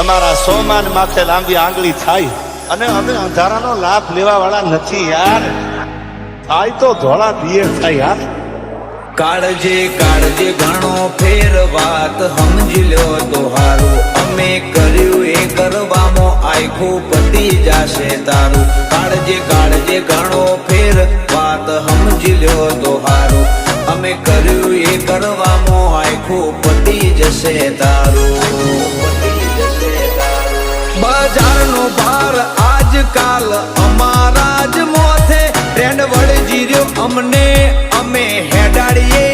અમારા સોમાન માથે લાંબી આંગળી થાય અને અમે અંધારાનો લાભ લેવા વાળા નથી યાર. થાય તો ધોળા દિયે થાય યાર. કાળજે કાળજે ઘણો ફેર વાત સમજી લ્યો તો હારું. અમે કર્યું એ કરવામાં આખું પતી જાશે તારું. કાળજે કાળજે ઘણો ફેર વાત સમજી લ્યો તો હારું. અમે કર્યું એ કરવામાં આખું પતી જશે તારું. બજારનો ભાર આજકાલ અમારા જ મોથે ટ્રેન્ડ વળજી રહ્યો અમને. અમે હેડાડીએ